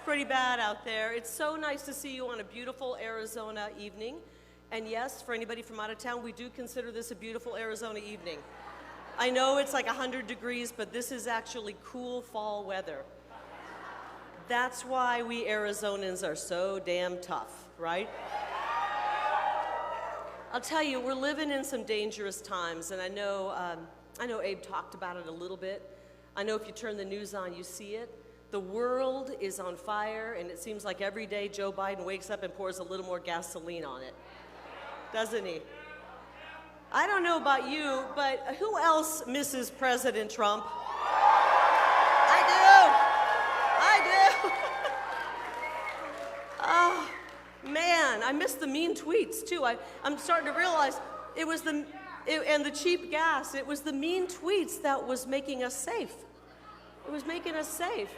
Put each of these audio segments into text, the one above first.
Pretty bad out there. It's so nice to see you on a beautiful Arizona evening. And yes, for anybody from out of town, we do consider this a beautiful Arizona evening. I know it's like 100 degrees, but this is actually cool fall weather. That's why we Arizonans are so damn tough, right? I'll tell you, we're living in some dangerous times, and I know Abe talked about it a little bit. I know if you turn the news on, you see it. The world is on fire, and it seems like every day Joe Biden wakes up and pours a little more gasoline on it. Doesn't he? I don't know about you, but who else misses President Trump? I do. Oh, man, I miss the mean tweets, too. I'm starting to realize it was and the cheap gas. It was the mean tweets that was making us safe. It was making us safe.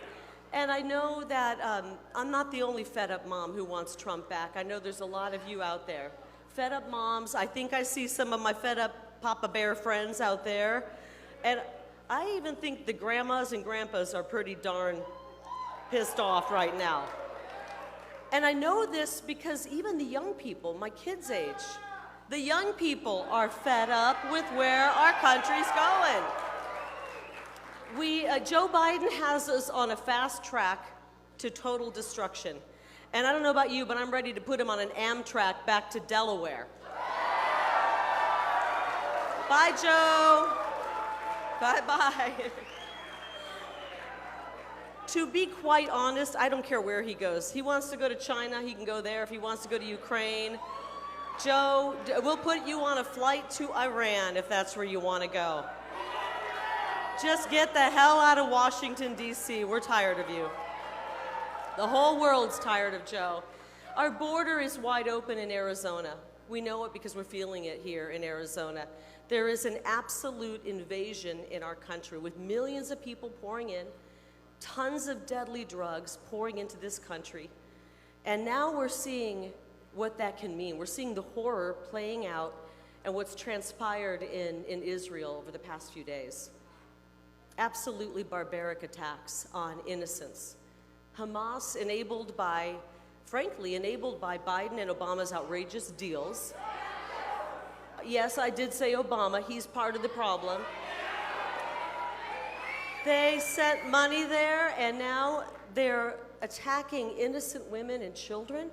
And I know that I'm not the only fed-up mom who wants Trump back. I know there's a lot of you out there. Fed-up moms. I think I see some of my fed-up Papa Bear friends out there. And I even think the grandmas and grandpas are pretty darn pissed off right now. And I know this because even the young people, my kids' age, the young people are fed up with where our country's going. Joe Biden has us on a fast track to total destruction. And I don't know about you, but I'm ready to put him on an Amtrak back to Delaware. Bye, Joe. Bye-bye. To be quite honest, I don't care where he goes. He wants to go to China, he can go there. If he wants to go to Ukraine, Joe, we'll put you on a flight to Iran if that's where you want to go. Just get the hell out of Washington, D.C. We're tired of you. The whole world's tired of Joe. Our border is wide open in Arizona. We know it because we're feeling it here in Arizona. There is an absolute invasion in our country with millions of people pouring in, tons of deadly drugs pouring into this country. And now we're seeing what that can mean. We're seeing the horror playing out and what's transpired in Israel over the past few days. Absolutely barbaric attacks on innocents. Hamas frankly, enabled by Biden and Obama's outrageous deals. Yes, I did say Obama, he's part of the problem. They sent money there, and now they're attacking innocent women and children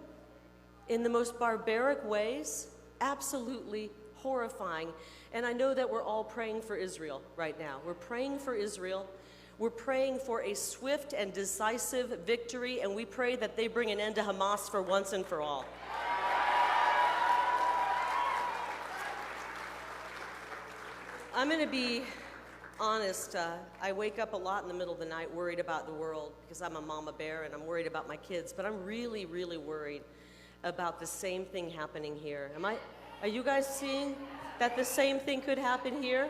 in the most barbaric ways. Absolutely horrifying. And I know that we're all praying for Israel right now. We're praying for Israel. We're praying for a swift and decisive victory, and we pray that they bring an end to Hamas for once and for all. I'm going to be honest. I wake up a lot in the middle of the night worried about the world because I'm a mama bear and I'm worried about my kids, but I'm really, really worried about the same thing happening here. Are you guys seeing that the same thing could happen here?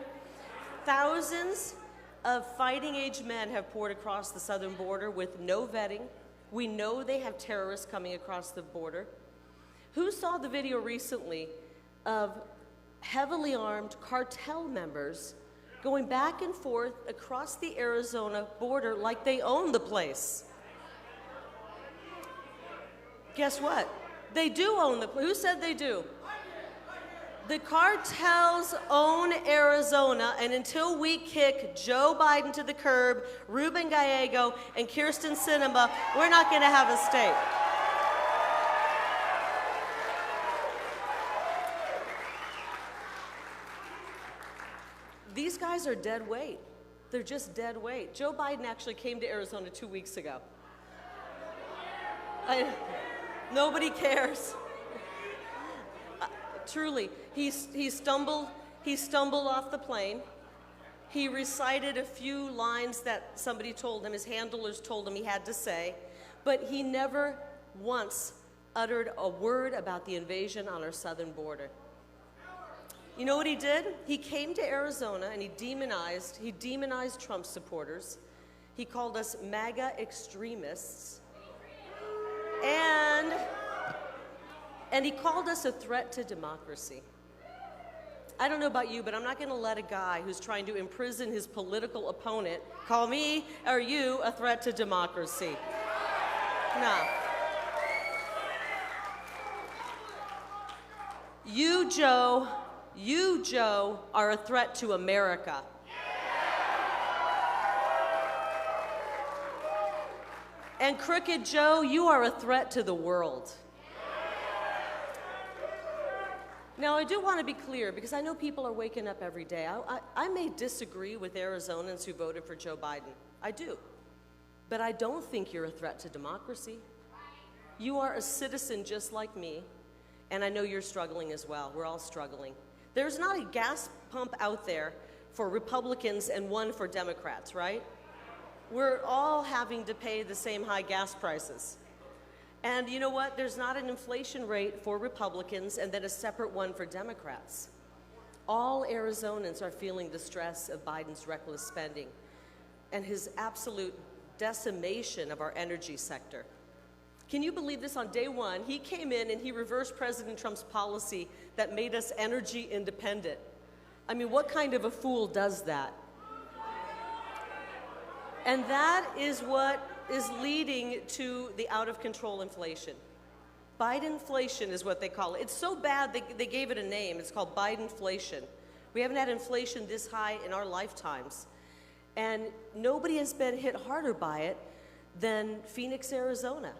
Thousands of fighting-age men have poured across the southern border with no vetting. We know they have terrorists coming across the border. Who saw the video recently of heavily armed cartel members going back and forth across the Arizona border like they own the place? Guess what? They do own the place. Who said they do? The cartels own Arizona, and until we kick Joe Biden to the curb, Ruben Gallego, and Kyrsten Sinema, we're not going to have a state. These guys are dead weight. They're just dead weight. Joe Biden actually came to Arizona 2 weeks ago. Nobody cares. Truly, he stumbled off the plane. He recited a few lines that somebody told him, his handlers told him he had to say, but he never once uttered a word about the invasion on our southern border. You know what he did? He came to Arizona and he demonized Trump supporters. He called us MAGA extremists. And he called us a threat to democracy. I don't know about you, but I'm not going to let a guy who's trying to imprison his political opponent call me or you a threat to democracy. No. You, Joe, are a threat to America. And Crooked Joe, you are a threat to the world. Now, I do want to be clear, because I know people are waking up every day. I may disagree with Arizonans who voted for Joe Biden. I do. But I don't think you're a threat to democracy. You are a citizen just like me, and I know you're struggling as well. We're all struggling. There's not a gas pump out there for Republicans and one for Democrats, right? We're all having to pay the same high gas prices. And you know what? There's not an inflation rate for Republicans and then a separate one for Democrats. All Arizonans are feeling the stress of Biden's reckless spending and his absolute decimation of our energy sector. Can you believe this? On day one, he came in and he reversed President Trump's policy that made us energy independent. I mean, what kind of a fool does that? And that is what is leading to the out-of-control inflation. Bidenflation is what they call it. It's so bad they gave it a name. It's called Bidenflation. We haven't had inflation this high in our lifetimes. And nobody has been hit harder by it than Phoenix, Arizona.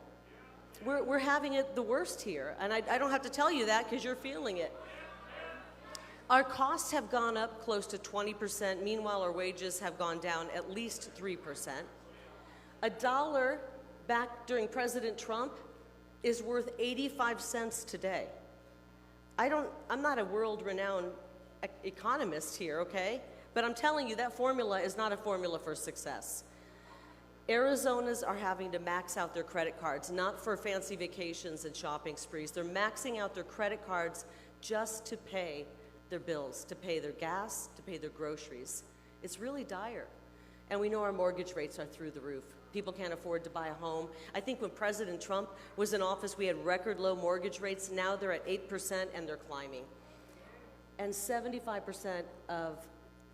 We're having it the worst here. And I don't have to tell you that because you're feeling it. Our costs have gone up close to 20%. Meanwhile, our wages have gone down at least 3%. $1 back during President Trump is worth 85 cents today. I'm not a world-renowned economist here, okay? But I'm telling you, that formula is not a formula for success. Arizonas are having to max out their credit cards, not for fancy vacations and shopping sprees. They're maxing out their credit cards just to pay their bills, to pay their gas, to pay their groceries. It's really dire. And we know our mortgage rates are through the roof. People can't afford to buy a home. I think when President Trump was in office, we had record low mortgage rates. Now they're at 8% and they're climbing. And 75% of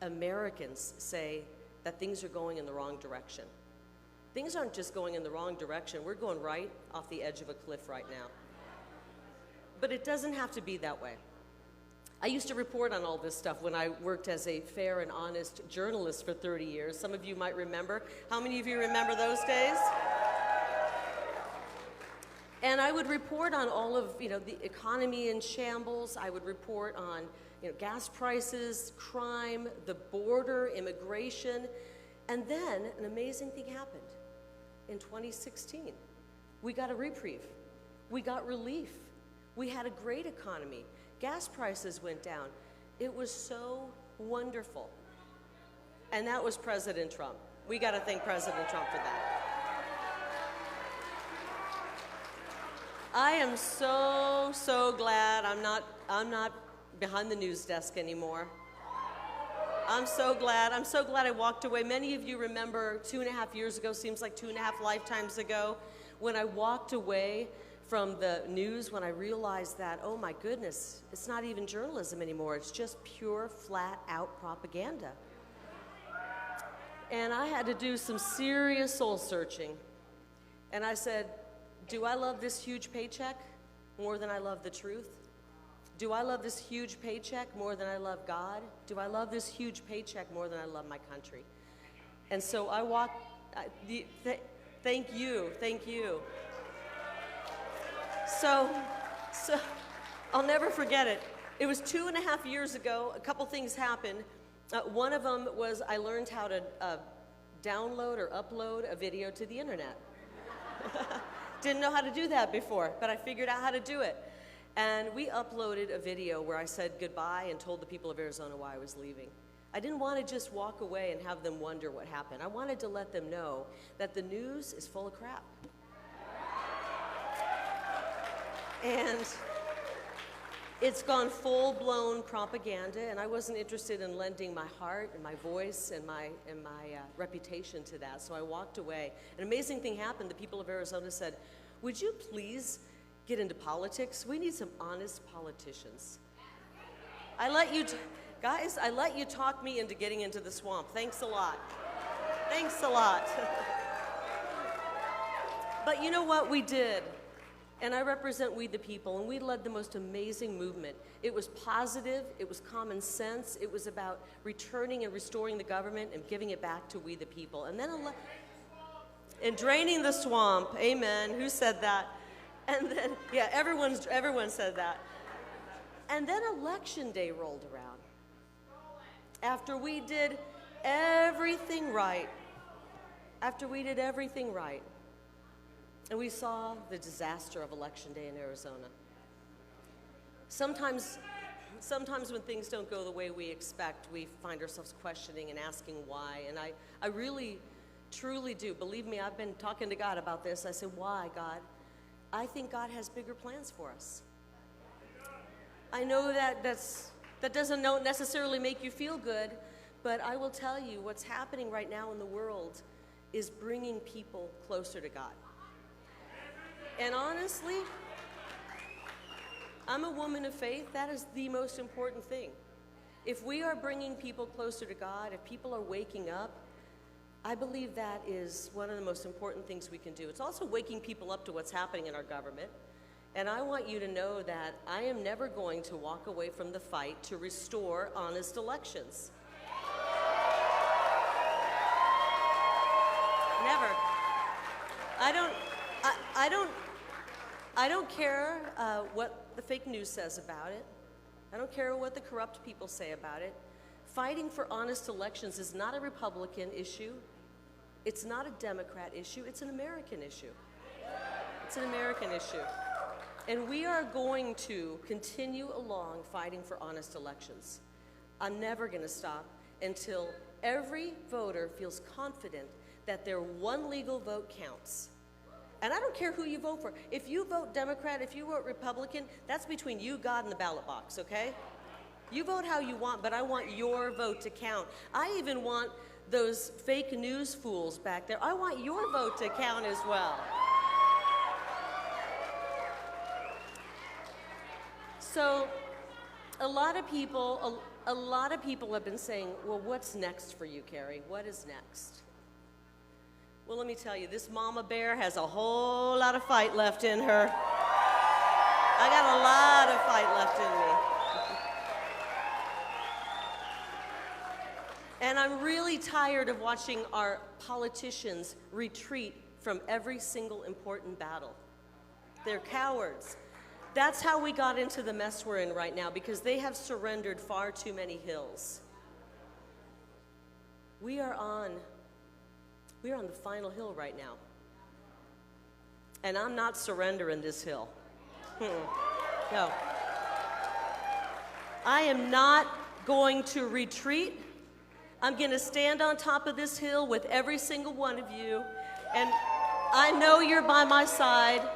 Americans say that things are going in the wrong direction. Things aren't just going in the wrong direction. We're going right off the edge of a cliff right now. But it doesn't have to be that way. I used to report on all this stuff when I worked as a fair and honest journalist for 30 years. Some of you might remember. How many of you remember those days? And I would report on all of, the economy in shambles. I would report on, gas prices, crime, the border, immigration. And then an amazing thing happened. In 2016, we got a reprieve. We got relief. We had a great economy. Gas prices went down. It was so wonderful. And that was President Trump. We got to thank President Trump for that. I am so glad I'm not behind the news desk anymore. I'm so glad I walked away. Many of you remember 2.5 years ago, seems like 2.5 lifetimes ago, when I walked away from the news, when I realized that, oh my goodness, it's not even journalism anymore. It's just pure, flat-out propaganda. And I had to do some serious soul-searching. And I said, do I love this huge paycheck more than I love the truth? Do I love this huge paycheck more than I love God? Do I love this huge paycheck more than I love my country? And so I walked, thank you. So I'll never forget it. It was 2.5 years ago. A couple things happened. One of them was I learned how to download or upload a video to the internet. Didn't know how to do that before, but I figured out how to do it. And we uploaded a video where I said goodbye and told the people of Arizona why I was leaving. I didn't want to just walk away and have them wonder what happened. I wanted to let them know that the news is full of crap. And it's gone full-blown propaganda, and I wasn't interested in lending my heart and my voice and my reputation to that, so I walked away. An amazing thing happened. The people of Arizona said, would you please get into politics? We need some honest politicians. I let you talk me into getting into the swamp. Thanks a lot. Thanks a lot. But you know what? We did. And I represent We the People, and we led the most amazing movement. It was positive, it was common sense, it was about returning and restoring the government and giving it back to We the People. And then and draining the swamp, amen. Who said that? And then, yeah, everyone said that. And then election day rolled around. After we did everything right, and we saw the disaster of Election Day in Arizona. Sometimes when things don't go the way we expect, we find ourselves questioning and asking why. And I really, truly do. Believe me, I've been talking to God about this. I said, why, God? I think God has bigger plans for us. I know that doesn't necessarily make you feel good, but I will tell you what's happening right now in the world is bringing people closer to God. And honestly, I'm a woman of faith. That is the most important thing. If we are bringing people closer to God, if people are waking up, I believe that is one of the most important things we can do. It's also waking people up to what's happening in our government. And I want you to know that I am never going to walk away from the fight to restore honest elections. Never. I don't care what the fake news says about it. I don't care what the corrupt people say about it. Fighting for honest elections is not a Republican issue. It's not a Democrat issue. It's an American issue. It's an American issue. And we are going to continue along fighting for honest elections. I'm never going to stop until every voter feels confident that their one legal vote counts. And I don't care who you vote for. If you vote Democrat, if you vote Republican, that's between you, God, and the ballot box, okay? You vote how you want, but I want your vote to count. I even want those fake news fools back there. I want your vote to count as well. So a lot of people have been saying, well, what's next for you, Kari? What is next? Well, let me tell you, this mama bear has a whole lot of fight left in her. I got a lot of fight left in me. And I'm really tired of watching our politicians retreat from every single important battle. They're cowards. That's how we got into the mess we're in right now, because they have surrendered far too many hills. We are on the final hill right now. And I'm not surrendering this hill. No. I am not going to retreat. I'm going to stand on top of this hill with every single one of you. And I know you're by my side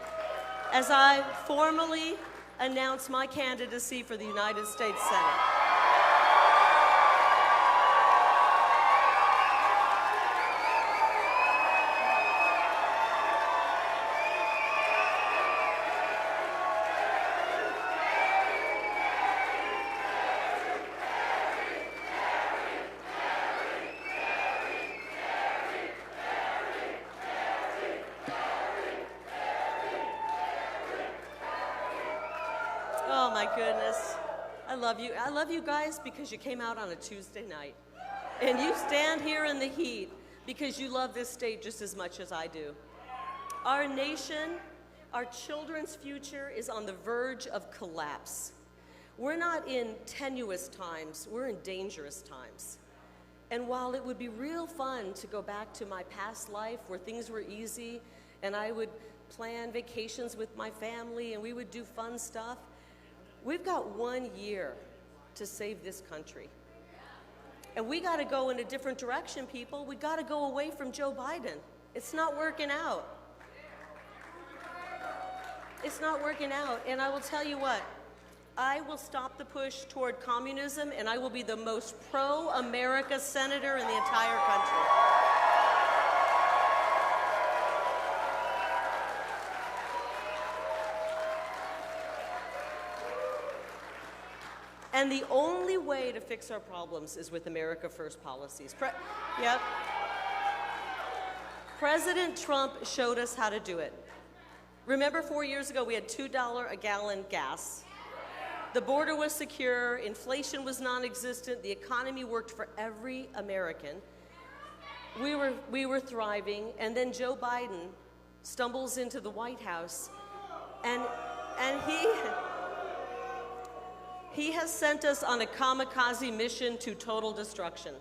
as I formally announce my candidacy for the United States Senate. Oh my goodness. I love you. I love you guys because you came out on a Tuesday night. And you stand here in the heat because you love this state just as much as I do. Our nation, our children's future is on the verge of collapse. We're not in tenuous times, we're in dangerous times. And while it would be real fun to go back to my past life where things were easy and I would plan vacations with my family and we would do fun stuff, we've got 1 year to save this country. And we got to go in a different direction, people. We got to go away from Joe Biden. It's not working out. It's not working out. And I will tell you what, I will stop the push toward communism, and I will be the most pro-America senator in the entire country. And the only way to fix our problems is with America First policies. Yep. President Trump showed us how to do it. Remember 4 years ago we had $2 a gallon gas. The border was secure, inflation was non-existent, the economy worked for every American. We were thriving, and then Joe Biden stumbles into the White House, and he has sent us on a kamikaze mission to total destruction.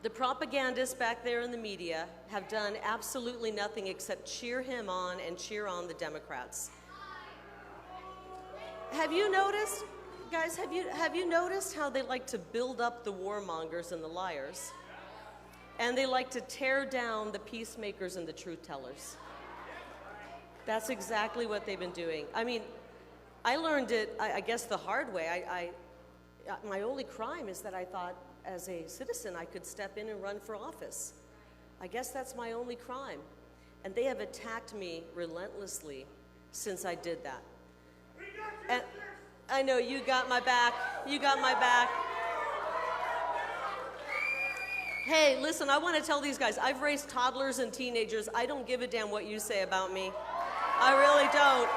The propagandists back there in the media have done absolutely nothing except cheer him on and cheer on the Democrats. Have you noticed, guys, have you noticed how they like to build up the warmongers and the liars? And they like to tear down the peacemakers and the truth tellers. That's exactly what they've been doing. I mean, I learned it, I guess, the hard way. My only crime is that I thought as a citizen I could step in and run for office. I guess that's my only crime. And they have attacked me relentlessly since I did that. And I know you got my back. You got my back. Hey, listen, I want to tell these guys, I've raised toddlers and teenagers. I don't give a damn what you say about me. I really don't.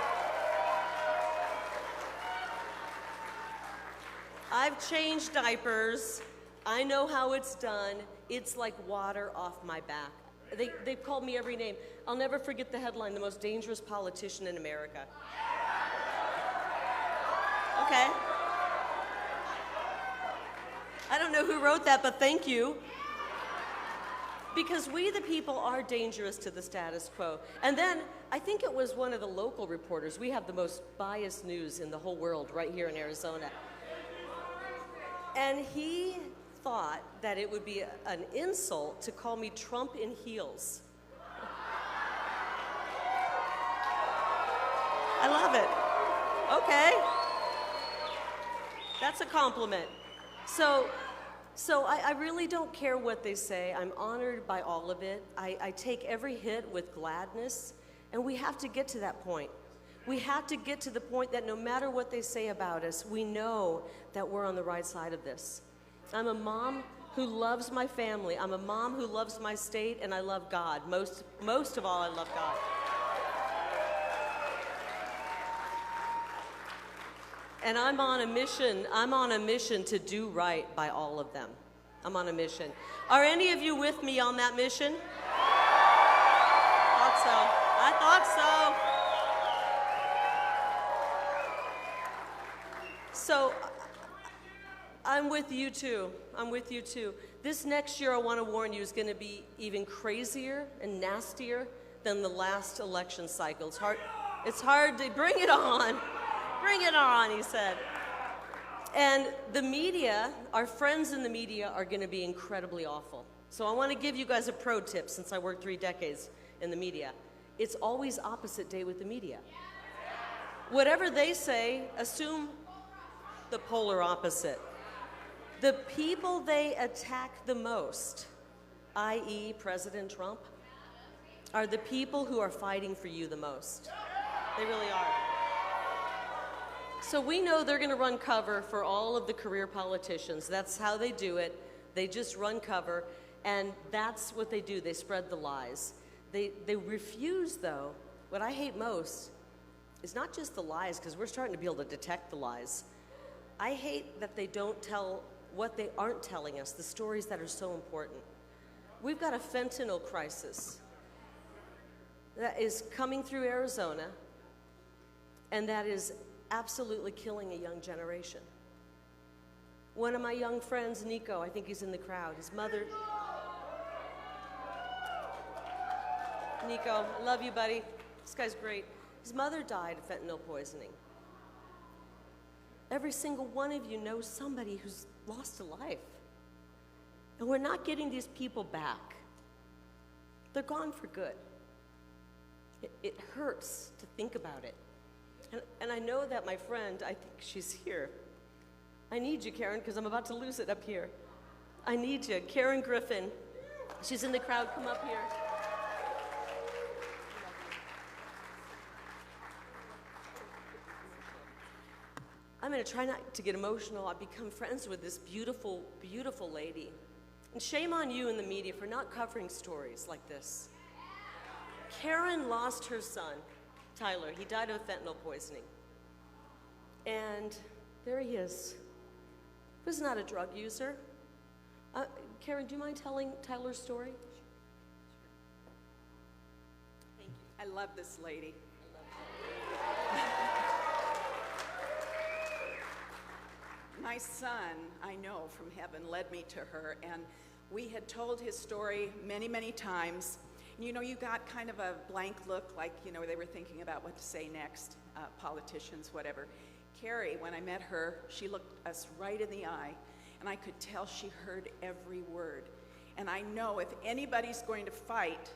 I've changed diapers. I know how it's done. It's like water off my back. They've called me every name. I'll never forget the headline, the most dangerous politician in America. Okay. I don't know who wrote that, but thank you. Because we, the people, are dangerous to the status quo. And then, I think it was one of the local reporters. We have the most biased news in the whole world right here in Arizona. And he thought that it would be an insult to call me Trump in heels. I love it. Okay. That's a compliment. So I really don't care what they say. I'm honored by all of it. I take every hit with gladness, and we have to get to that point. We have to get to the point that no matter what they say about us, we know that we're on the right side of this. I'm a mom who loves my family. I'm a mom who loves my state, and I love God. Most of all, I love God. And I'm on a mission to do right by all of them. I'm on a mission. Are any of you with me on that mission? I thought so. So, I'm with you too. I'm with you too. This next year, I want to warn you, is going to be even crazier and nastier than the last election cycle. It's hard to bring it on. Bring it on, he said. And the media, our friends in the media, are going to be incredibly awful. So I want to give you guys a pro tip since I worked 3 decades in the media. It's always opposite day with the media. Whatever they say, assume the polar opposite. The people they attack the most, i.e. President Trump, are the people who are fighting for you the most. They really are. So we know they're going to run cover for all of the career politicians. That's how they do it. They just run cover, and that's what they do. They spread the lies. They refuse, though. What I hate most is not just the lies, because we're starting to be able to detect the lies. I hate that they don't tell what they aren't telling us, the stories that are so important. We've got a fentanyl crisis that is coming through Arizona, and that is absolutely killing a young generation. One of my young friends, Nico, I think he's in the crowd, his mother... Nico, I love you, buddy. This guy's great. His mother died of fentanyl poisoning. Every single one of you knows somebody who's lost a life. And we're not getting these people back. They're gone for good. It hurts to think about it. And I know that my friend, I think she's here. I need you, Karen, because I'm about to lose it up here. I need you. Karen Griffin. She's in the crowd. Come up here. I'm going to try not to get emotional. I've become friends with this beautiful, beautiful lady. And shame on you in the media for not covering stories like this. Karen lost her son, Tyler. He died of fentanyl poisoning. And there he is. He was not a drug user. Karen, do you mind telling Tyler's story? Thank you. I love this lady. My son, I know from heaven, led me to her, and we had told his story many, many times. You know, you got kind of a blank look, like, you know, they were thinking about what to say next, politicians, whatever. Kari, when I met her, she looked us right in the eye, and I could tell she heard every word. And I know if anybody's going to fight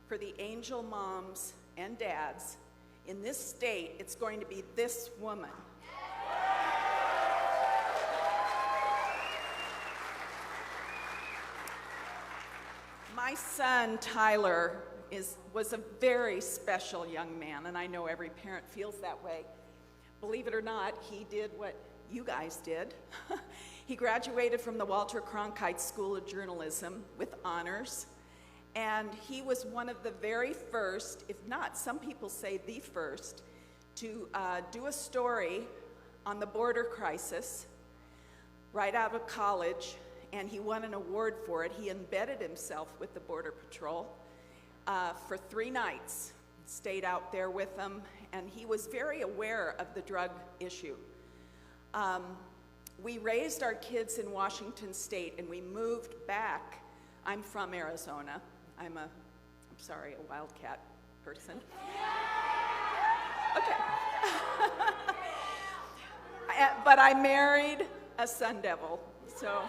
for the angel moms and dads in this state, it's going to be this woman. My son, Tyler, was a very special young man, and I know every parent feels that way. Believe it or not, he did what you guys did. He graduated from the Walter Cronkite School of Journalism with honors, and he was one of the very first, if not, some people say the first, to do a story on the border crisis right out of college, and he won an award for it. He embedded himself with the Border Patrol for 3 nights, stayed out there with them, and he was very aware of the drug issue. We raised our kids in Washington State, and we moved back. I'm from Arizona. I'm a wildcat person. Okay. But I married a Sun Devil, so.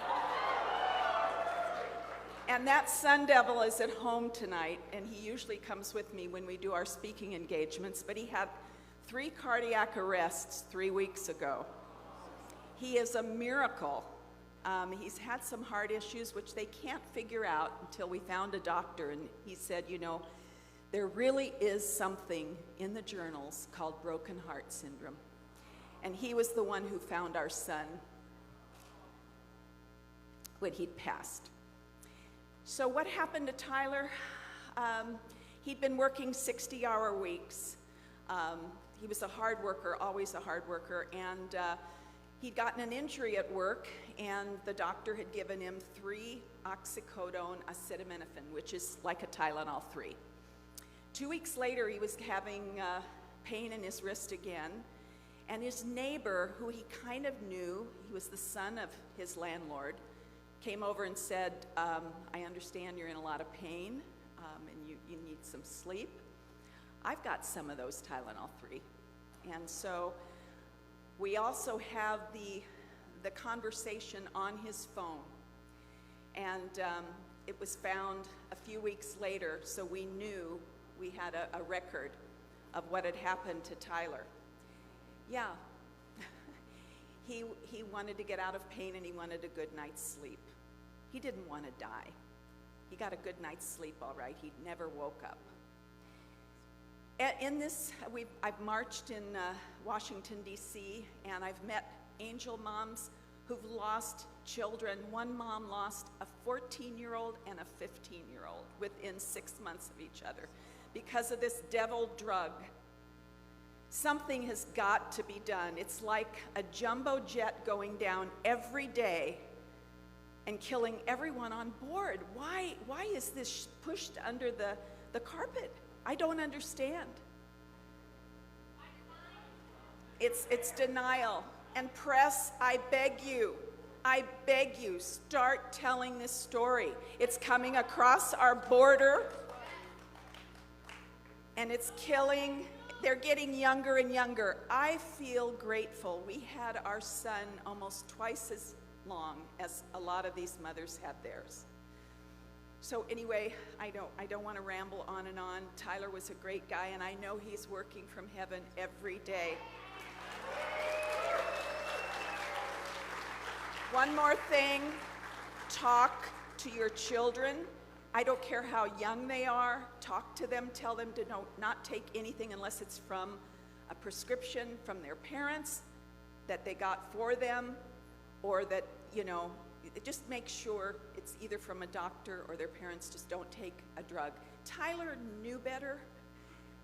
And that Sun Devil is at home tonight, and he usually comes with me when we do our speaking engagements, but he had 3 cardiac arrests 3 weeks ago. He is a miracle. He's had some heart issues, which they can't figure out until we found a doctor, and he said, you know, there really is something in the journals called broken heart syndrome. And he was the one who found our son when he'd passed. So what happened to Tyler? He'd been working 60-hour weeks. He was a hard worker, always a hard worker, and he'd gotten an injury at work, and the doctor had given him 3 oxycodone acetaminophen, which is like a Tylenol 3. 2 weeks later, he was having pain in his wrist again, and his neighbor, who he kind of knew, he was the son of his landlord, came over and said, I understand you're in a lot of pain, and you need some sleep. I've got some of those Tylenol 3. And so we also have the conversation on his phone. And it was found a few weeks later, so we knew we had a record of what had happened to Tyler. Yeah, he wanted to get out of pain, and he wanted a good night's sleep. He didn't want to die. He got a good night's sleep, all right. He never woke up. In this, I've marched in Washington, D.C., and I've met angel moms who've lost children. One mom lost a 14-year-old and a 15-year-old within 6 months of each other because of this devil drug. Something has got to be done. It's like a jumbo jet going down every day and killing everyone on board. Why is this pushed under the carpet? I don't understand. It's denial. And press, I beg you, start telling this story. It's coming across our border, and it's killing. They're getting younger and younger. I feel grateful. We had our son almost twice as long as a lot of these mothers had theirs. So anyway, I don't want to ramble on and on. Tyler was a great guy, and I know he's working from heaven every day. One more thing, talk to your children. I don't care how young they are. Talk to them, tell them to not take anything unless it's from a prescription from their parents that they got for them, or that, you know, just make sure it's either from a doctor or their parents. Just don't take a drug. Tyler knew better,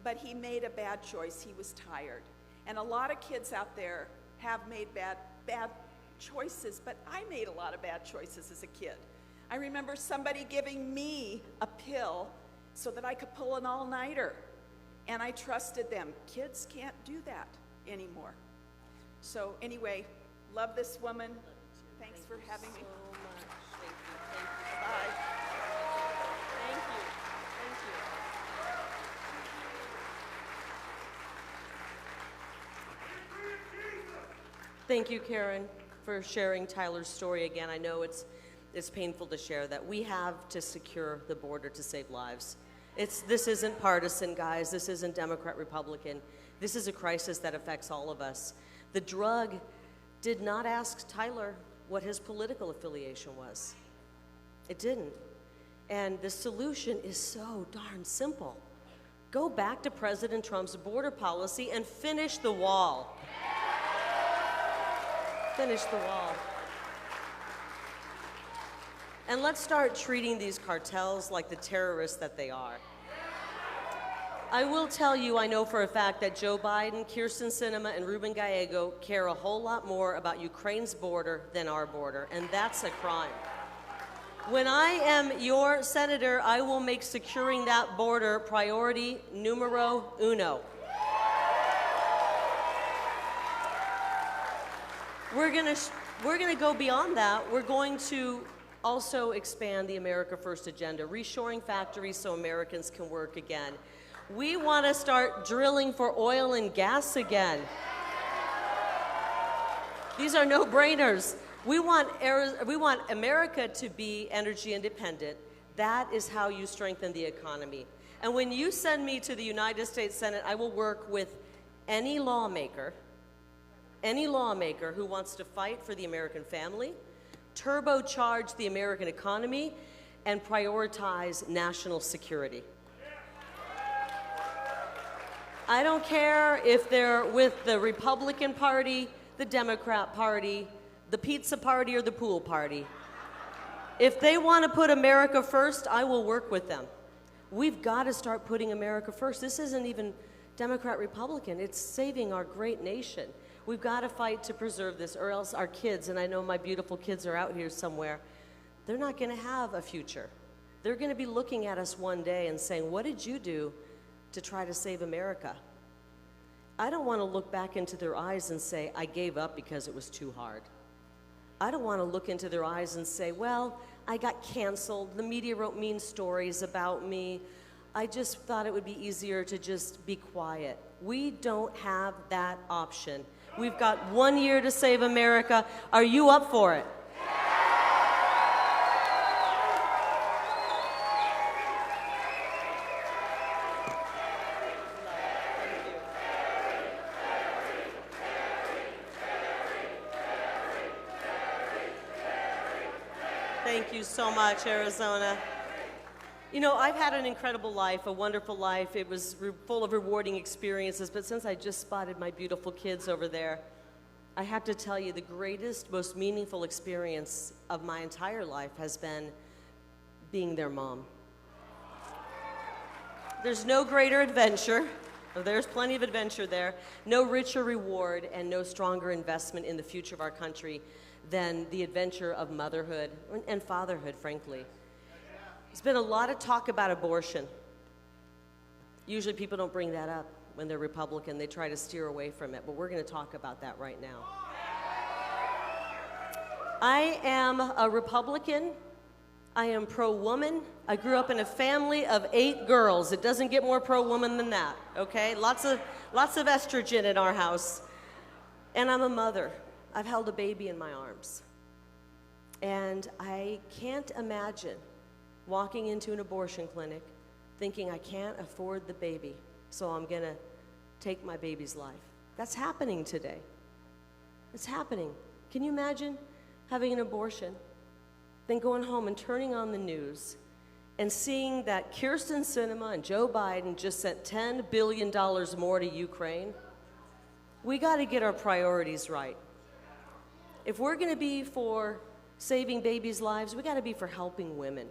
but he made a bad choice. He was tired. And a lot of kids out there have made bad choices, but I made a lot of bad choices as a kid. I remember somebody giving me a pill so that I could pull an all-nighter, and I trusted them. Kids can't do that anymore. So anyway, love this woman. Thanks for having me. So much. Thank you. Bye. Thank you. Thank you. Thank you, Karen, for sharing Tyler's story again. I know it's painful to share that. We have to secure the border to save lives. This isn't partisan, guys. This isn't Democrat, Republican. This is a crisis that affects all of us. The drug did not ask Tyler what his political affiliation was. It didn't. And the solution is so darn simple. Go back to President Trump's border policy and finish the wall. Finish the wall. And let's start treating these cartels like the terrorists that they are. I will tell you, I know for a fact that Joe Biden, Kyrsten Sinema, and Ruben Gallego care a whole lot more about Ukraine's border than our border, and that's a crime. When I am your senator, I will make securing that border priority numero uno. We're gonna go beyond that. We're going to also expand the America First agenda, reshoring factories so Americans can work again. We want to start drilling for oil and gas again. These are no-brainers. We want America to be energy independent. That is how you strengthen the economy. And when you send me to the United States Senate, I will work with any lawmaker who wants to fight for the American family, turbocharge the American economy, and prioritize national security. I don't care if they're with the Republican Party, the Democrat Party, the pizza party, or the pool party. If they want to put America first, I will work with them. We've got to start putting America first. This isn't even Democrat, Republican. It's saving our great nation. We've got to fight to preserve this, or else our kids, and I know my beautiful kids are out here somewhere, they're not going to have a future. They're going to be looking at us one day and saying, what did you do to try to save America? I don't want to look back into their eyes and say, I gave up because it was too hard. I don't want to look into their eyes and say, well, I got canceled. The media wrote mean stories about me. I just thought it would be easier to just be quiet. We don't have that option. We've got 1 year to save America. Are you up for it? Thank you so much, Arizona. You know, I've had an incredible life, a wonderful life. It was full of rewarding experiences, but since I just spotted my beautiful kids over there, I have to tell you the greatest, most meaningful experience of my entire life has been being their mom. There's no greater adventure. There's plenty of adventure there. No richer reward and no stronger investment in the future of our country than the adventure of motherhood and fatherhood, frankly. There's been a lot of talk about abortion. Usually people don't bring that up when they're Republican. They try to steer away from it, but we're going to talk about that right now. I am a Republican. I am pro-woman. I grew up in a family of 8 girls. It doesn't get more pro-woman than that, okay? Lots of estrogen in our house. And I'm a mother. I've held a baby in my arms. And I can't imagine walking into an abortion clinic thinking I can't afford the baby, so I'm gonna take my baby's life. That's happening today. It's happening. Can you imagine having an abortion, then going home and turning on the news and seeing that Kyrsten Sinema and Joe Biden just sent $10 billion more to Ukraine? We gotta get our priorities right. If we're gonna be for saving babies' lives, we got to be for helping women.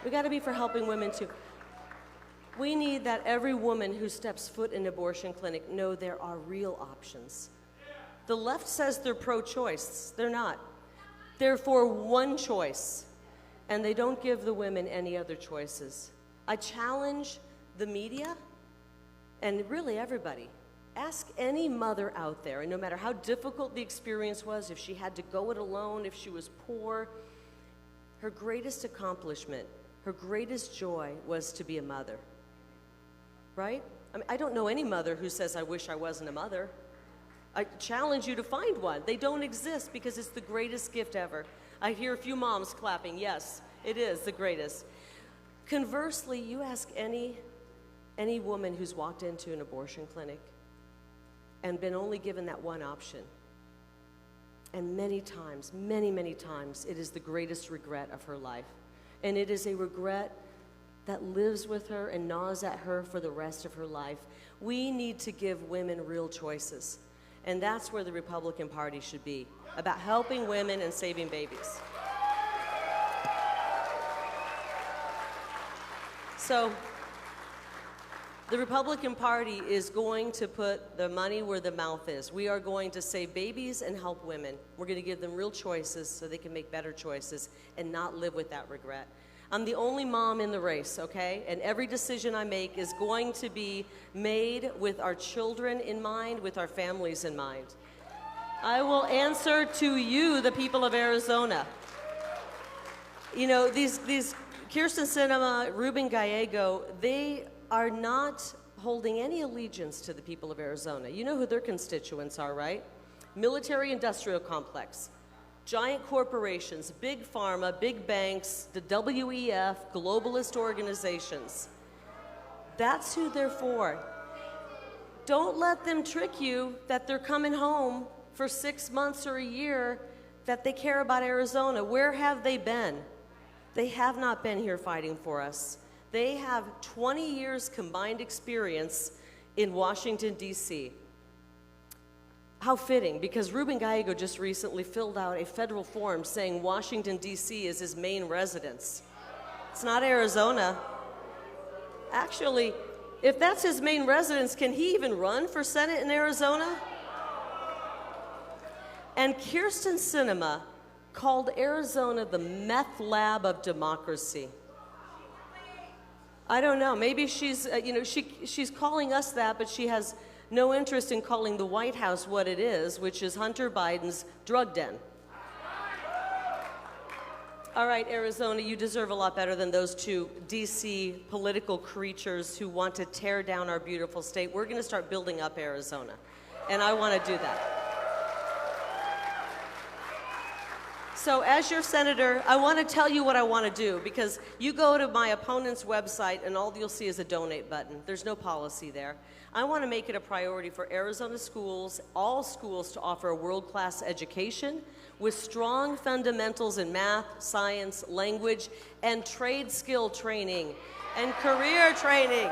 We got to be for helping women too. We need that every woman who steps foot in an abortion clinic know there are real options. The left says they're pro-choice. They're not. They're for one choice, and they don't give the women any other choices. I challenge the media and really everybody. Ask any mother out there, and no matter how difficult the experience was, if she had to go it alone, if she was poor, her greatest accomplishment, her greatest joy was to be a mother. Right? I mean, I don't know any mother who says, I wish I wasn't a mother. I challenge you to find one. They don't exist because it's the greatest gift ever. I hear a few moms clapping. Yes, it is the greatest. Conversely, you ask any woman who's walked into an abortion clinic and been only given that one option. And many times, many times, it is the greatest regret of her life. And it is a regret that lives with her and gnaws at her for the rest of her life. We need to give women real choices. And that's where the Republican Party should be, about helping women and saving babies. So, the Republican Party is going to put the money where the mouth is. We are going to save babies and help women. We're going to give them real choices so they can make better choices and not live with that regret. I'm the only mom in the race, okay? And every decision I make is going to be made with our children in mind, with our families in mind. I will answer to you, the people of Arizona. You know, these Kyrsten Sinema, Ruben Gallego, they are not holding any allegiance to the people of Arizona. You know who their constituents are, right? Military-industrial complex. Giant corporations, big pharma, big banks, the WEF, globalist organizations. That's who they're for. Don't let them trick you that they're coming home for 6 months or a year, that they care about Arizona. Where have they been? They have not been here fighting for us. They have 20 years combined experience in Washington, D.C. How fitting, because Ruben Gallego just recently filled out a federal form saying Washington, D.C. is his main residence. It's not Arizona. Actually, if that's his main residence, can he even run for Senate in Arizona? And Kyrsten Sinema called Arizona the meth lab of democracy. I don't know, maybe she's, she's calling us that, but she has no interest in calling the White House what it is, which is Hunter Biden's drug den. All right, Arizona, you deserve a lot better than those two DC political creatures who want to tear down our beautiful state. We're going to start building up Arizona, and I want to do that. So as your senator, I want to tell you what I want to do, because you go to my opponent's website and all you'll see is a donate button. There's no policy there. I want to make it a priority for Arizona schools, all schools, to offer a world-class education with strong fundamentals in math, science, language, and trade skill training and career training.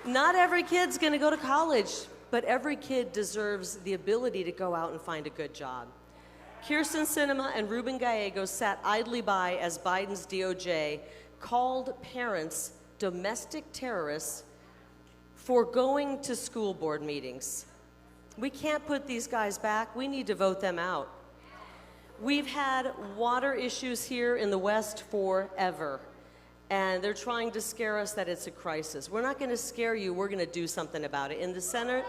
Not every kid's going to go to college, but every kid deserves the ability to go out and find a good job. Kyrsten Sinema and Ruben Gallego sat idly by as Biden's DOJ called parents domestic terrorists for going to school board meetings. We can't put these guys back. We need to vote them out. We've had water issues here in the West forever, and they're trying to scare us that it's a crisis. We're not going to scare you. We're going to do something about it. In the Senate,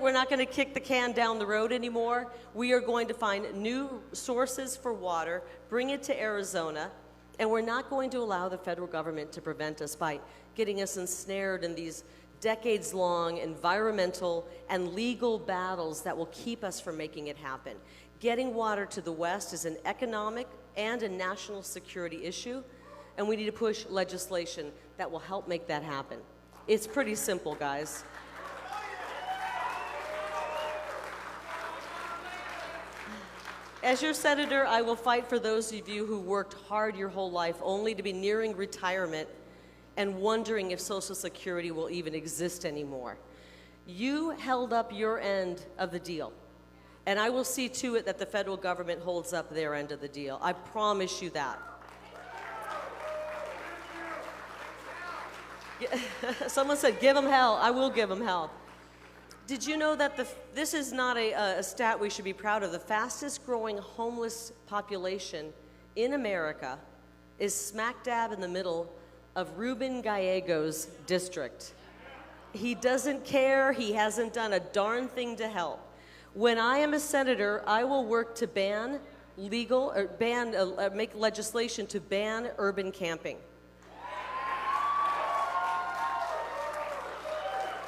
we're not going to kick the can down the road anymore. We are going to find new sources for water, bring it to Arizona, and we're not going to allow the federal government to prevent us by getting us ensnared in these decades-long environmental and legal battles that will keep us from making it happen. Getting water to the West is an economic and a national security issue, and we need to push legislation that will help make that happen. It's pretty simple, guys. As your senator, I will fight for those of you who worked hard your whole life only to be nearing retirement and wondering if Social Security will even exist anymore. You held up your end of the deal. And I will see to it that the federal government holds up their end of the deal. I promise you that. Someone said, give them hell. I will give them hell. Did you know that this is not a stat we should be proud of? The fastest growing homeless population in America is smack dab in the middle of Ruben Gallego's district. He doesn't care. He hasn't done a darn thing to help. When I am a senator, I will work to make legislation to ban urban camping.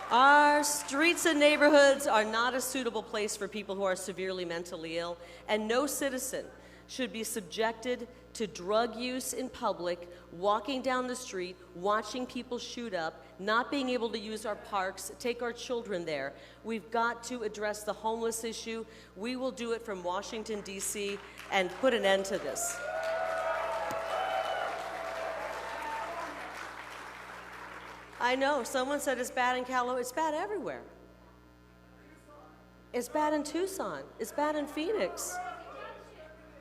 Our streets and neighborhoods are not a suitable place for people who are severely mentally ill, and no citizen should be subjected to drug use in public, walking down the street, watching people shoot up, not being able to use our parks, take our children there. We've got to address the homeless issue. We will do it from Washington, D.C., and put an end to this. I know, someone said it's bad in California. It's bad everywhere. It's bad in Tucson. It's bad in Phoenix.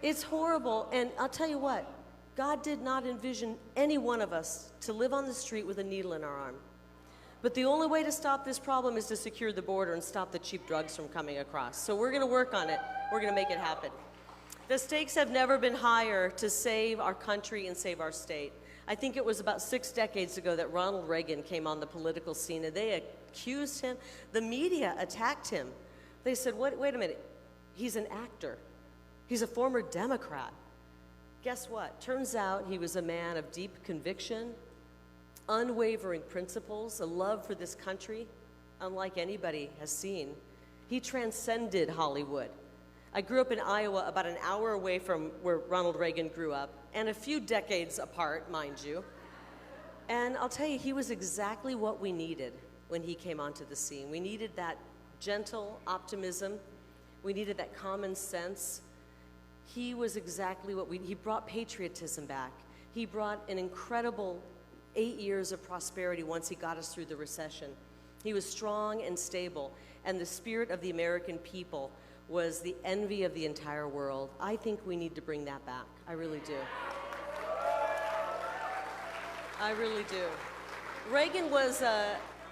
It's horrible, and I'll tell you what, God did not envision any one of us to live on the street with a needle in our arm. But the only way to stop this problem is to secure the border and stop the cheap drugs from coming across. So we're gonna work on it. We're gonna make it happen. The stakes have never been higher to save our country and save our state. I think it was about 6 decades ago that Ronald Reagan came on the political scene, and they accused him. The media attacked him. They said, wait a minute, he's an actor. He's a former Democrat. Guess what? Turns out he was a man of deep conviction, unwavering principles, a love for this country, unlike anybody has seen. He transcended Hollywood. I grew up in Iowa, about an hour away from where Ronald Reagan grew up, and a few decades apart, mind you. And I'll tell you, he was exactly what we needed when he came onto the scene. We needed that gentle optimism. We needed that common sense. He was exactly what he brought patriotism back. He brought an incredible 8 years of prosperity once he got us through the recession. He was strong and stable, and the spirit of the American people was the envy of the entire world. I think we need to bring that back. I really do. I really do. Reagan was,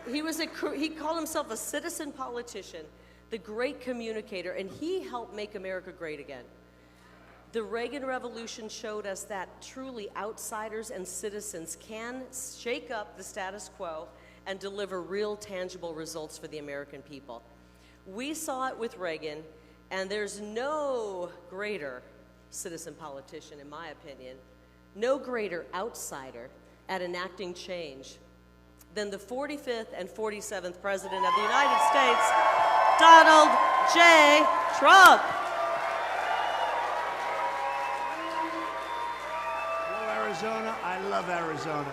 he called himself a citizen politician, the great communicator, and he helped make America great again. The Reagan Revolution showed us that truly outsiders and citizens can shake up the status quo and deliver real tangible results for the American people. We saw it with Reagan, and there's no greater citizen politician, in my opinion, no greater outsider at enacting change than the 45th and 47th President of the United States, Donald J. Trump. Hello, Arizona. I love Arizona.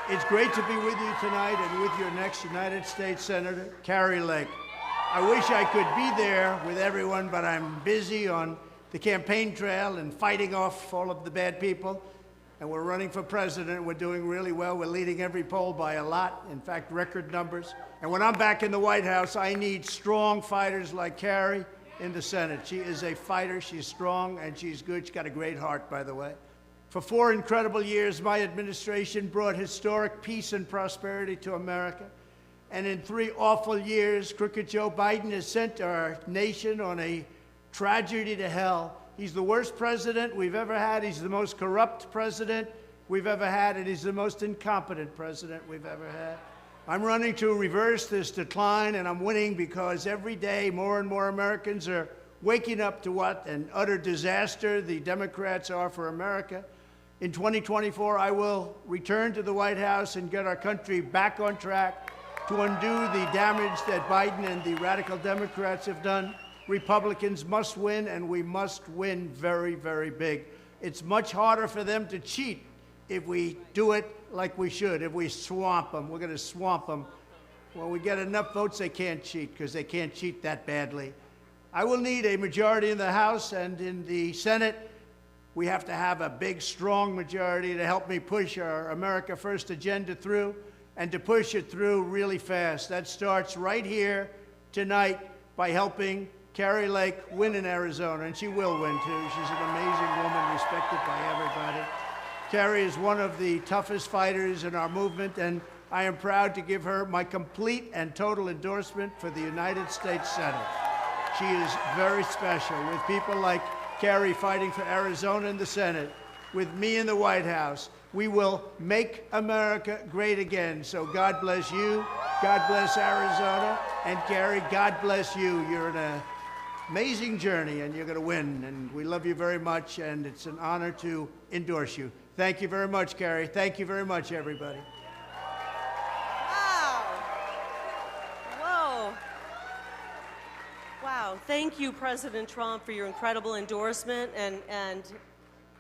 It's great to be with you tonight and with your next United States Senator, Kari. I wish I could be there with everyone, but I'm busy on the campaign trail and fighting off all of the bad people. And we're running for president. We're doing really well. We're leading every poll by a lot, in fact, record numbers. And when I'm back in the White House, I need strong fighters like Kari in the Senate. She is a fighter. She's strong, and she's good. She's got a great heart, by the way. For 4 incredible years, my administration brought historic peace and prosperity to America. And in 3 awful years, crooked Joe Biden has sent our nation on a tragedy to hell. He's the worst president we've ever had. He's the most corrupt president we've ever had, and he's the most incompetent president we've ever had. I'm running to reverse this decline, and I'm winning because every day more and more Americans are waking up to what an utter disaster the Democrats are for America. In 2024, I will return to the White House and get our country back on track to undo the damage that Biden and the radical Democrats have done. Republicans must win, and we must win very, very big. It's much harder for them to cheat if we do it like we should. If we swamp them, we're going to swamp them. When we get enough votes, they can't cheat, because they can't cheat that badly. I will need a majority in the House and in the Senate. We have to have a big, strong majority to help me push our America First agenda through. and to push it through really fast. That starts right here tonight by helping Kari Lake win in Arizona, and she will win too. She's an amazing woman, respected by everybody. Kari is one of the toughest fighters in our movement, and I am proud to give her my complete and total endorsement for the United States Senate. She is very special. With people like Kari fighting for Arizona in the Senate, with me in the White House, we will make America great again. So God bless you, God bless Arizona, and Kari, God bless you. You're an amazing journey, and you're going to win, and we love you very much, and it's an honor to endorse you. Thank you very much, Kari. Thank you very much, everybody. Wow. Whoa. Wow. Thank you, President Trump, for your incredible endorsement, and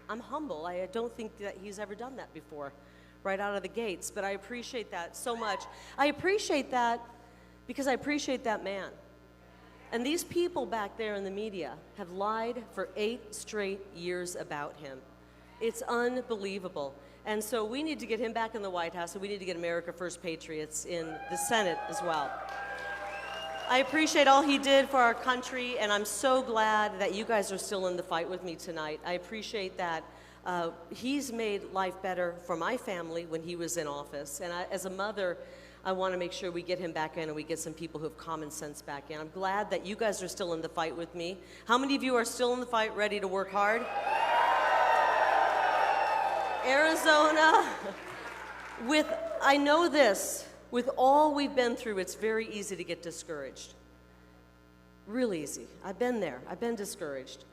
I'm humble. I don't think that he's ever done that before, right out of the gates, but I appreciate that so much. I appreciate that because I appreciate that man. And these people back there in the media have lied for 8 straight years about him. It's unbelievable. And so we need to get him back in the White House, and we need to get America First Patriots in the Senate as well. I appreciate all he did for our country, and I'm so glad that you guys are still in the fight with me tonight. I appreciate that. He's made life better for my family when he was in office. And as a mother, I want to make sure we get him back in and we get some people who have common sense back in. I'm glad that you guys are still in the fight with me. How many of you are still in the fight, ready to work hard? Arizona, I know this, with all we've been through, it's very easy to get discouraged. Real easy. I've been there. I've been discouraged.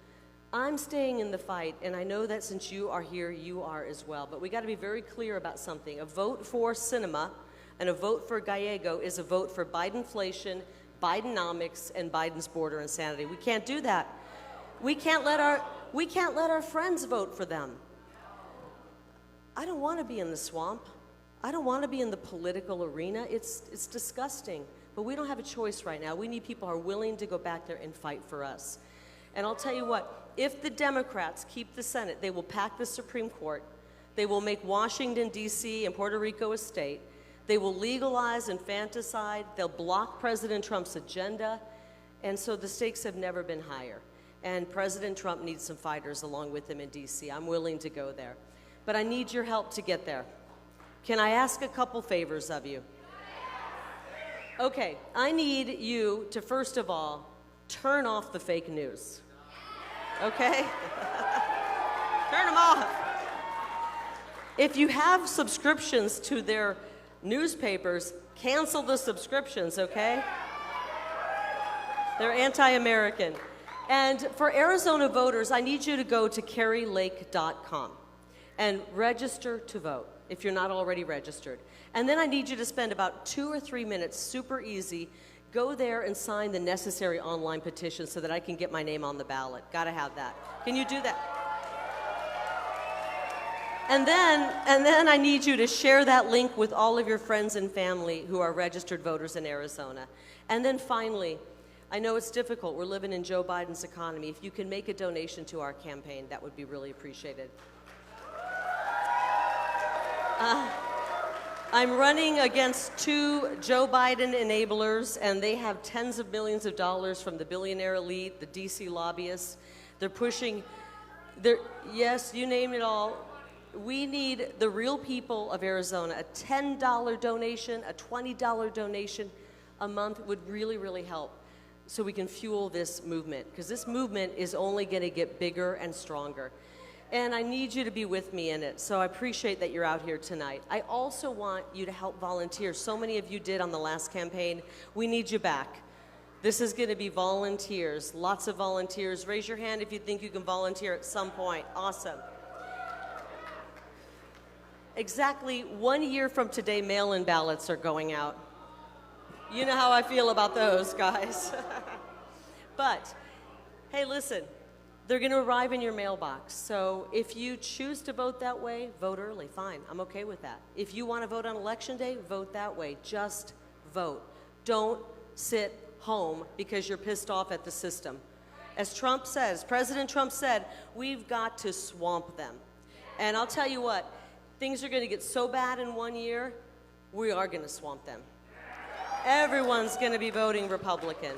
I'm staying in the fight, and I know that since you are here, you are as well. But we got to be very clear about something. A vote for Sinema and a vote for Gallego is a vote for Bidenflation, Bidenomics, and Biden's border insanity. We can't do that. We can't let our friends vote for them. I don't want to be in the swamp. I don't want to be in the political arena. It's disgusting. But we don't have a choice right now. We need people who are willing to go back there and fight for us. And I'll tell you what, if the Democrats keep the Senate, they will pack the Supreme Court. They will make Washington, D.C. and Puerto Rico a state. They will legalize infanticide. They'll block President Trump's agenda. And so the stakes have never been higher. And President Trump needs some fighters along with him in D.C. I'm willing to go there. But I need your help to get there. Can I ask a couple favors of you? Okay, I need you to, first of all, turn off the fake news. Okay? Turn them off. If you have subscriptions to their newspapers, cancel the subscriptions, okay? They're anti-American. And for Arizona voters, I need you to go to karilake.com and register to vote if you're not already registered. And then I need you to spend about 2 or 3 minutes, super easy, go there and sign the necessary online petition so that I can get my name on the ballot. Gotta have that. Can you do that? And then I need you to share that link with all of your friends and family who are registered voters in Arizona. And then finally, I know it's difficult. We're living in Joe Biden's economy. If you can make a donation to our campaign, that would be really appreciated. I'm running against 2 Joe Biden enablers, and they have tens of millions of dollars from the billionaire elite, the DC lobbyists. They're pushing, yes, you name it all. We need the real people of Arizona. A $10 donation, a $20 donation a month would really, really help so we can fuel this movement, because this movement is only going to get bigger and stronger. And I need you to be with me in it, so I appreciate that you're out here tonight. I also want you to help volunteer. So many of you did on the last campaign. We need you back. This is going to be volunteers, lots of volunteers. Raise your hand if you think you can volunteer at some point. Awesome. Exactly 1 year from today, mail-in ballots are going out. You know how I feel about those, guys. But, hey, listen. They're going to arrive in your mailbox. So if you choose to vote that way, vote early. Fine. I'm okay with that. If you want to vote on Election Day, vote that way. Just vote. Don't sit home because you're pissed off at the system. As Trump says, President Trump said, we've got to swamp them. And I'll tell you what, things are going to get so bad in 1 year, we are going to swamp them. Everyone's going to be voting Republican.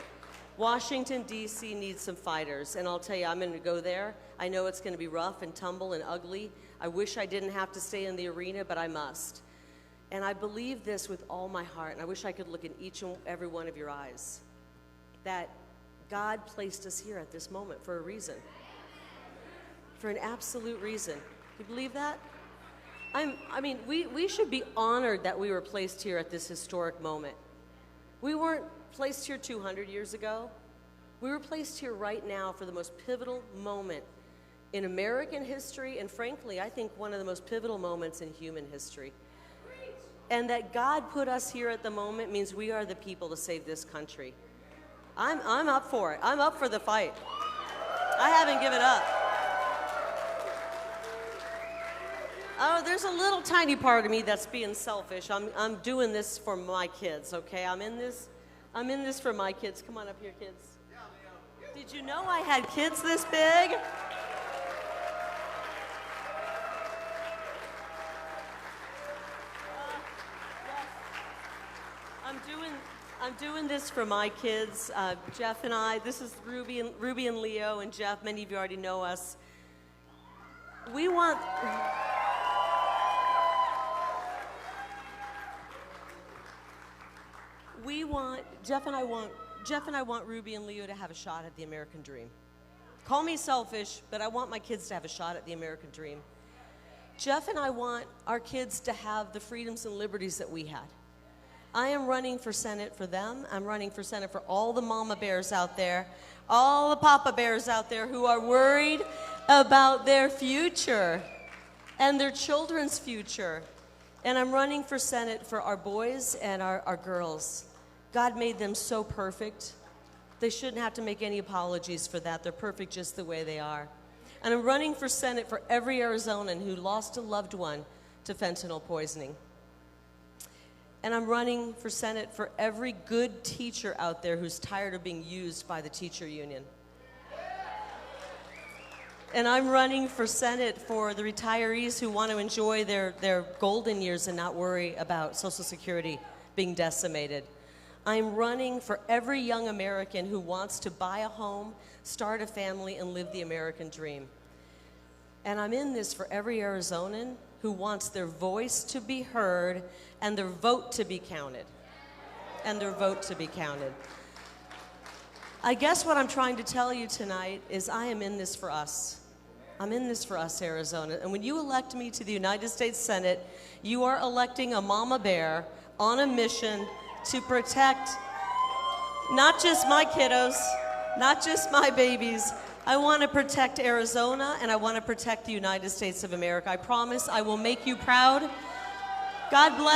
Washington, D.C. needs some fighters, and I'll tell you, I'm going to go there. I know it's going to be rough and tumble and ugly. I wish I didn't have to stay in the arena, but I must. And I believe this with all my heart, and I wish I could look in each and every one of your eyes, that God placed us here at this moment for a reason, for an absolute reason. You believe that? I mean, we should be honored that we were placed here at this historic moment. We weren't placed here 200 years ago. We were placed here right now for the most pivotal moment in American history, and frankly, I think one of the most pivotal moments in human history. And that God put us here at the moment means we are the people to save this country. I'm up for it. I'm up for the fight. I haven't given up. Oh, there's a little tiny part of me that's being selfish. I'm doing this for my kids, okay? I'm in this for my kids. Come on up here, kids. Did you know I had kids this big? I'm doing this for my kids. Jeff and I, this is Ruby and Leo and Jeff. Many of you already know us. Jeff and I want Ruby and Leo to have a shot at the American dream. Call me selfish, but I want my kids to have a shot at the American dream. Jeff and I want our kids to have the freedoms and liberties that we had. I am running for Senate for them. I'm running for Senate for all the mama bears out there, all the papa bears out there who are worried about their future and their children's future. And I'm running for Senate for our boys and our girls. God made them so perfect. They shouldn't have to make any apologies for that. They're perfect just the way they are. And I'm running for Senate for every Arizonan who lost a loved one to fentanyl poisoning. And I'm running for Senate for every good teacher out there who's tired of being used by the teacher union. And I'm running for Senate for the retirees who want to enjoy their golden years and not worry about Social Security being decimated. I'm running for every young American who wants to buy a home, start a family, and live the American dream. And I'm in this for every Arizonan who wants their voice to be heard and their vote to be counted. And their vote to be counted. I guess what I'm trying to tell you tonight is I am in this for us. I'm in this for us, Arizona. And when you elect me to the United States Senate, you are electing a mama bear on a mission to protect not just my kiddos, not just my babies. I want to protect Arizona, and I want to protect the United States of America. I promise I will make you proud. God bless.